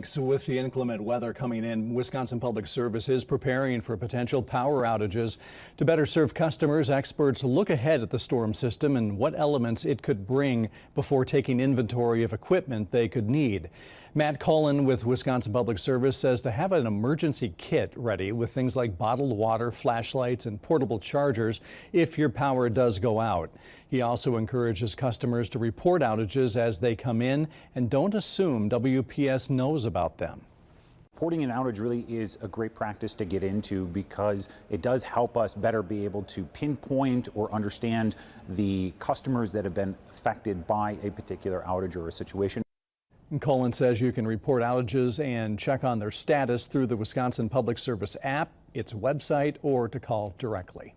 So with the inclement weather coming in, Wisconsin Public Service is preparing for potential power outages. To better serve customers, experts look ahead at the storm system and what elements it could bring before taking inventory of equipment they could need. Matt Cullen with Wisconsin Public Service says to have an emergency kit ready with things like bottled water, flashlights, and portable chargers if your power does go out. He also encourages customers to report outages as they come in and don't assume WPS knows about them. Reporting an outage really is a great practice to get into because it does help us better be able to pinpoint or understand the customers that have been affected by a particular outage or a situation. Cullen says you can report outages and check on their status through the Wisconsin Public Service app, its website, or to call directly.